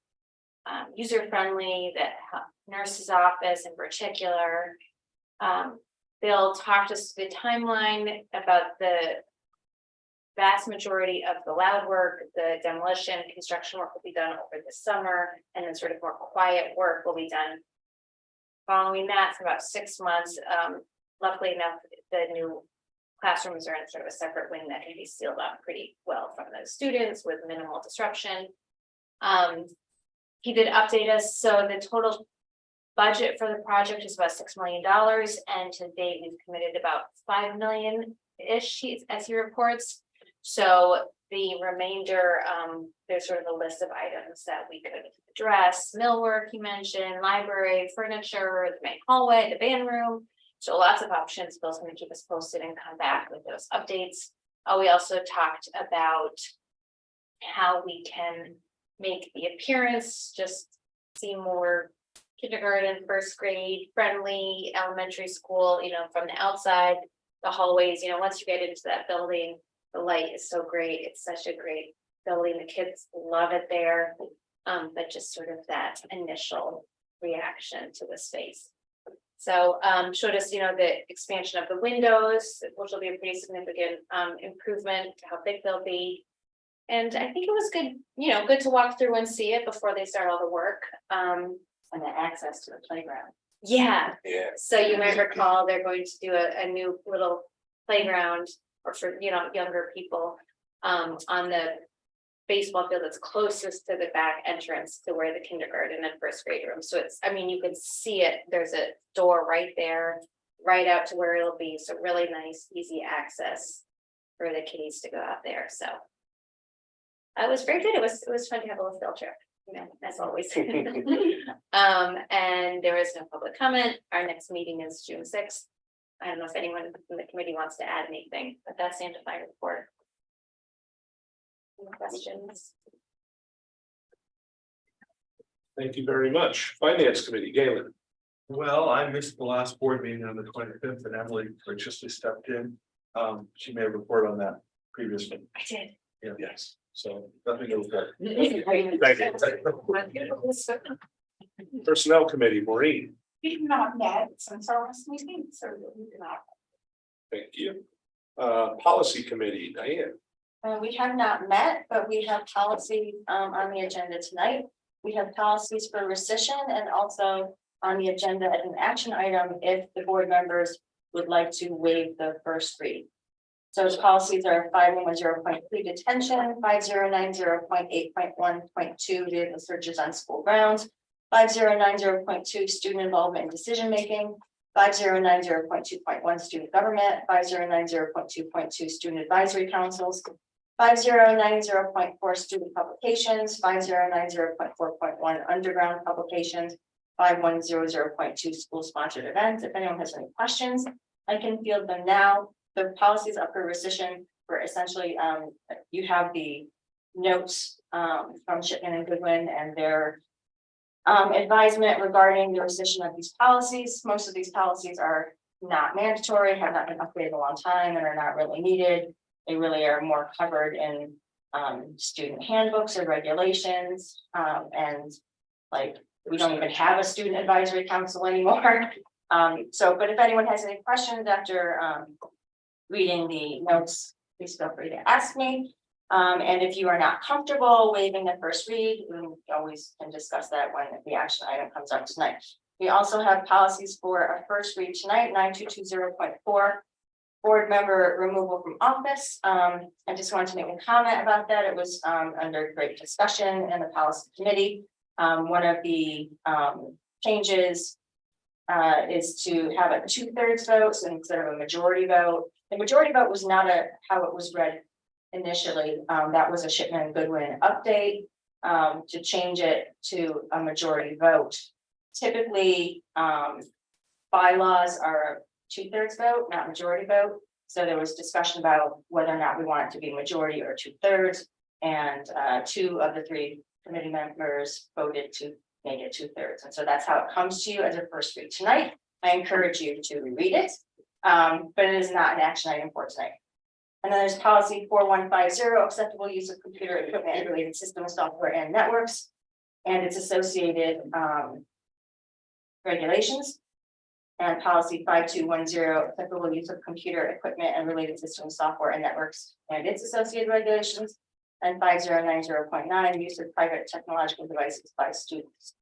user-friendly, the nurse's office in particular. Bill talked us through the timeline about the vast majority of the loud work, the demolition, construction work will be done over the summer, and then sort of more quiet work will be done following that for about 6 months. Luckily enough, the new classrooms are in sort of a separate wing that can be sealed up pretty well from the students with minimal disruption. He did update us, so the total budget for the project is about $6 million, and to date we've committed about $5 million-ish as he reports. So the remainder, there's sort of a list of items that we could address: millwork, you mentioned, library, furniture, the main hallway, the band room. So lots of options. Bill's going to keep us posted and come back with those updates. We also talked about how we can make the appearance just seem more kindergarten, first grade friendly, elementary school, you know, from the outside, the hallways, you know, once you get into that building, the light is so great. It's such a great building. The kids love it there. But just sort of that initial reaction to the space. So showed us, you know, the expansion of the windows, which will be a pretty significant improvement to how big they'll be. And I think it was good, you know, good to walk through and see it before they start all the work. And the access to the playground. Yeah. So you might recall they're going to do a new little playground or for, you know, younger people on the baseball field that's closest to the back entrance to where the kindergarten and first grade room. So it's, I mean, you can see it. There's a door right there, right out to where it'll be. So really nice, easy access for the kiddies to go out there. So it was very good. It was fun to have a little field trip, you know, as always. And there is no public comment. Our next meeting is June 6th. I don't know if anyone from the committee wants to add anything, but that's the end of my report. Any questions? Thank you very much. Finance Committee, Galen. Well, I missed the last board meeting on the 25th and Emily graciously stepped in. She may have reported on that previously. I did. Yeah. Yes. So nothing to report. Thank you. Personnel Committee, Maureen. We've not met since our last meeting, so we did not. Thank you. Policy Committee, Diane. We have not met, but we have policy on the agenda tonight. We have policies for rescission and also on the agenda as an action item if the board members would like to waive the first read. So the policies are 5110.3 detention, 5090.8.1.2 vehicle searches on school grounds, 5090.2 student involvement in decision making, 5090.2.1 student government, 5090.2.2 student advisory councils, 5090.4 student publications, 5090.4.1 underground publications, 5100.2 school sponsored events. If anyone has any questions, I can field them now. The policies up for rescission were essentially, you have the notes from Shipman and Goodwin and their advisement regarding the rescission of these policies. Most of these policies are not mandatory, have not been updated in a long time, and are not really needed. They really are more covered in student handbooks or regulations, and like we don't even have a student advisory council anymore. But if anyone has any questions after reading the notes, please feel free to ask me. And if you are not comfortable waiving the first read, we always can discuss that when the action item comes up tonight. We also have policies for a first read tonight, 9220.4. Board member removal from office. I just wanted to make a comment about that. It was under great discussion in the policy committee. One of the changes is to have a 2/3 vote instead of a majority vote. The majority vote was not how it was read initially. That was a Shipman and Goodwin update to change it to a majority vote. Typically, bylaws are 2/3 vote, not majority vote. So there was discussion about whether or not we want it to be majority or 2/3. And 2 of the 3 committee members voted to make it 2/3. And so that's how it comes to you as a first read tonight. I encourage you to read it, but it is not an action item for tonight. And then there's policy 4150, acceptable use of computer equipment and related systems, software and networks, and its associated regulations. And policy 5210, acceptable use of computer equipment and related systems, software and networks, and its associated regulations. And 5090.9, use of private technological devices by students.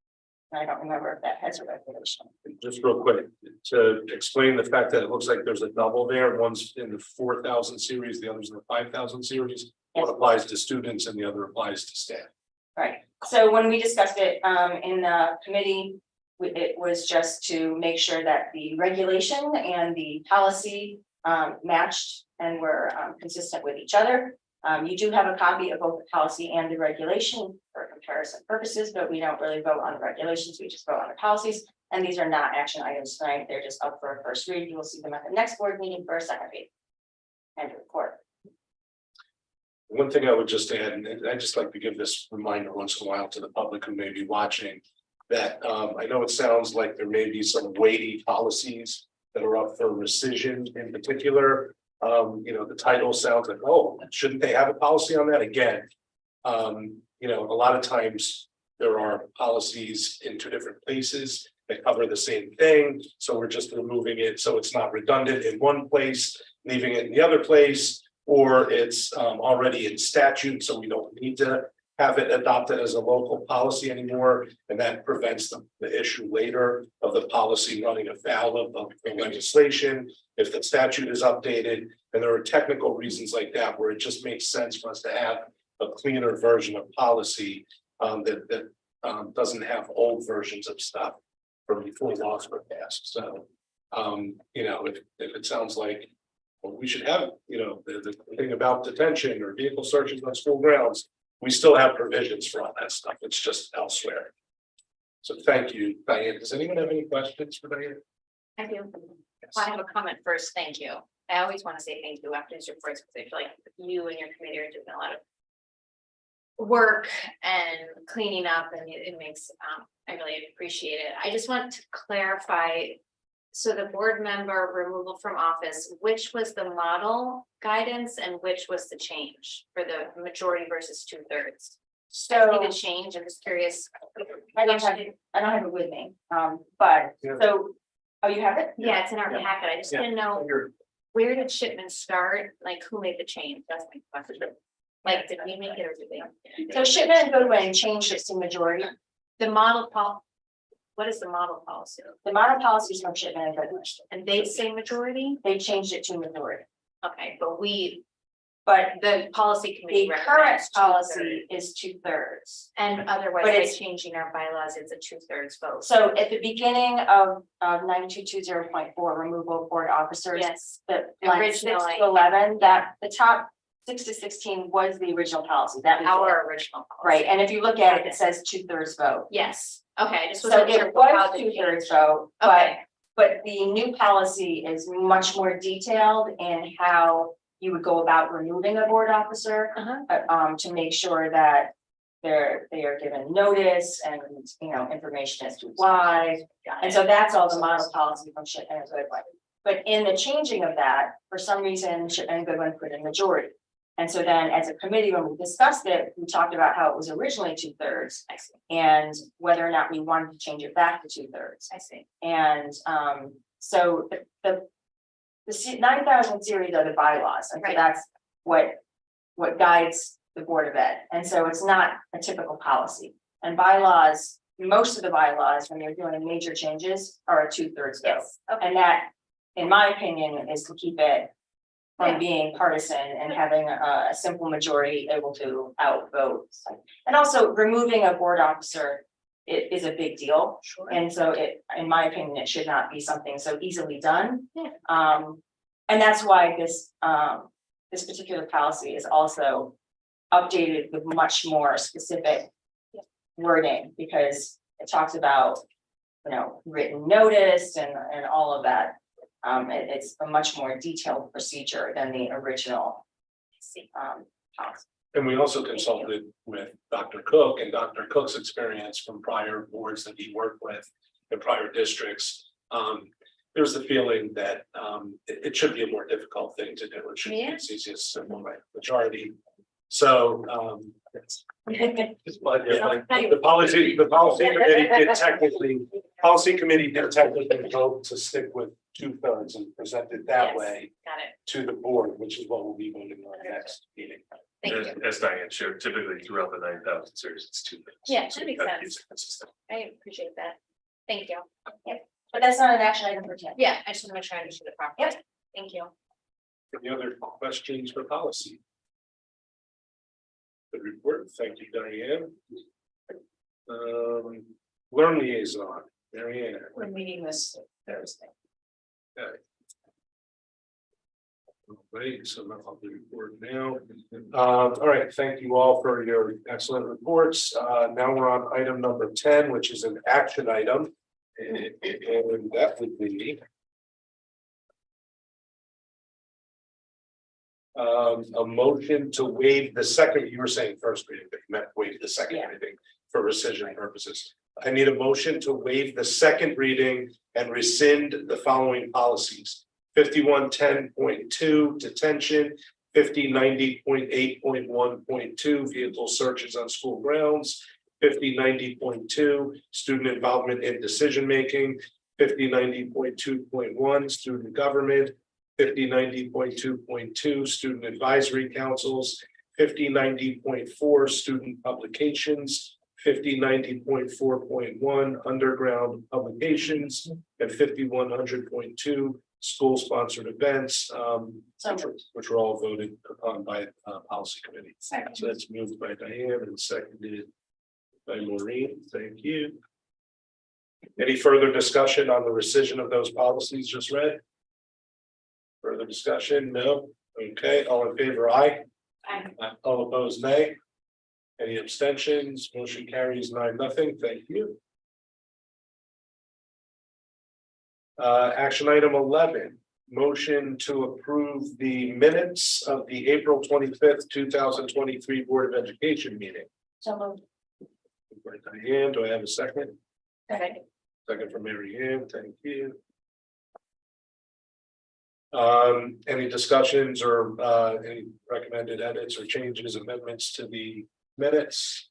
And I don't remember if that has a regulation. Just real quick, to explain the fact that it looks like there's a double there. One's in the 4000 series, the other's in the 5000 series. One applies to students and the other applies to staff. Right, so when we discussed it in the committee, it was just to make sure that the regulation and the policy matched and were consistent with each other. You do have a copy of both the policy and the regulation for comparison purposes, but we don't really vote on the regulations, we just vote on the policies. And these are not action items tonight, they're just up for a first read. You will see them at the next board meeting for a second read. And report. One thing I would just add, and I just like to give this reminder once in a while to the public who may be watching, that I know it sounds like there may be some weighty policies that are up for rescission in particular. The title sounds like, oh, shouldn't they have a policy on that again? A lot of times there are policies in 2 different places that cover the same thing. So we're just removing it so it's not redundant in one place, leaving it in the other place, or it's already in statute, so we don't need to have it adopted as a local policy anymore. And that prevents the issue later of the policy running afoul of the legislation if the statute is updated. And there are technical reasons like that where it just makes sense for us to have a cleaner version of policy that doesn't have old versions of stuff from before laws were passed. So, if it sounds like, well, we should have, the thing about detention or vehicle searches on school grounds, we still have provisions for all that stuff. It's just elsewhere. So thank you, Diane. Does anyone have any questions for Diane? I do. Well, I have a comment first. Thank you. I always want to say thank you after these reports because I feel like you and your committee are doing a lot of work and cleaning up, and it makes, I really appreciate it. I just want to clarify. So the board member removal from office, which was the model guidance and which was the change for the majority versus 2/3? I So see the change. I'm just curious. I don't have it with me, but Yeah. so, oh, you have it? Yeah, it's in our Yeah. packet. I just Yeah. didn't know, where did shipment start? Like, who made the change? That's my question. Like, did we make it or did they? So Shipman and Goodwin changed it to majority. The model what is the model policy? The model policies from Shipman and Goodwin, And they say majority? they changed it to majority. Okay, but the policy The committee. current recommends 2/3. policy is 2/3. And otherwise, but by it's- changing our bylaws, it's a 2/3 vote. So at the beginning of 9220.4, removal of board officers. Yes, The line 6 Originally. to 11, that the top 6 to 16 was the original policy, that was it. our original. policy. Right, and if you look at it, it says 2/3 vote. Yes, okay, I just So wasn't sure it how was the 2/3 change. vote, Okay, but the new policy is much more detailed in how you would go about removing a board officer. To make sure that they are given notice and, information as to why. And so that's all the model policy from Shipman and Goodwin. But in the changing of that, for some reason, Shipman and Goodwin put in majority. And so then as a committee, when we discussed it, we talked about how it was originally 2/3 I see, and whether or not we wanted to change it back to 2/3. I see. And so the 9,000 series are the bylaws, and so Right. that's what guides the Board of Ed. And so it's not a typical policy. And bylaws, most of the bylaws, when you're doing major changes, are a 2/3 vote. Yes, okay, And that, in my opinion, is to keep it Yeah. from being partisan and having a simple majority able to outvote. And also removing a board officer is a big deal. sure. And so in my opinion, it should not be something so easily done. Yeah. And that's why this particular policy is also updated with much more specific wording, because it talks about, written notice and all of that. It's a much more detailed procedure than the original I see. policy. And we also consulted with Dr. Cook and Dr. Cook's experience from prior boards that he worked with in prior districts. There's the feeling that it should be a more difficult thing to do. It should be Yeah. as easy as simple majority. So but yeah, the policy committee did technically vote to stick with 2/3 and present it that Yes. way Got it, to the board, which is what we'll be voting on next meeting. thank you. As Diane shared, typically throughout the 9,000 series, it's 2 things. Yeah, So that makes gotta sense. keep it consistent. I appreciate that. Thank you. But that's not an action item for tonight. Yeah, I just want to make sure I understood it properly. Yep. Thank you. Any other questions for policy? Good report, thank you, Diane. Learn liaison, Mary Ann. We're meeting this Thursday. Right, so I'll do report now. All right, thank you all for your excellent reports. Now we're on item number 10, which is an action item. And that would be a motion to waive the second, you were saying first reading, but you meant waive the second Yeah. reading for rescission purposes. I need a motion to waive the second reading and rescind the following policies. 5110.2 detention, 5090.8.1.2 vehicle searches on school grounds, 5090.2 student involvement in decision making, 5090.2.1 student government, 5090.2.2 student advisory councils, 5090.4 student publications, 5090.4.1 underground publications, and 5100.2 school sponsored events, which were all voted upon by policy committee. So that's moved by Diane and seconded by Maureen. Thank you. Any further discussion on the rescission of those policies just read? Further discussion? No? Okay, all in favor, aye. Aye. All opposed, nay. Any abstentions? Motion carries 9-0. Thank you. Action item 11, motion to approve the minutes of the April 25th, 2023 Board of Education meeting. So moved. By Diane, do I have a second? Okay. Second from Mary Ann, thank you. Any discussions or any recommended edits or changes, amendments to the minutes?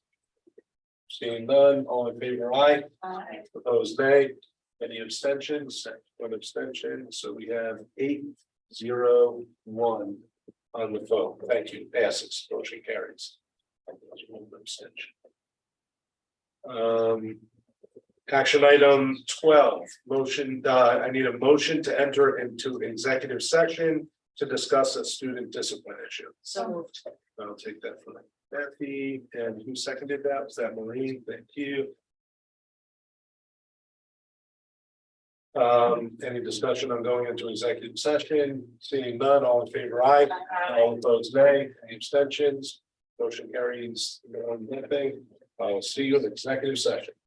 Seeing none, all in favor, aye. Aye. Opposed, nay. Any abstentions? One abstention, so we have 8-0-1 on the vote. Thank you, passes, motion carries. One abstention. Action item 12, motion, I need a motion to enter into executive session to discuss a student discipline issue. So moved. I'll take that from Kathy, and who seconded that? Was that Maureen? Thank you. Any discussion on going into executive session? Seeing none, all in favor, aye. All opposed, nay. Any abstentions? Motion carries 1-0. I'll see you in executive session.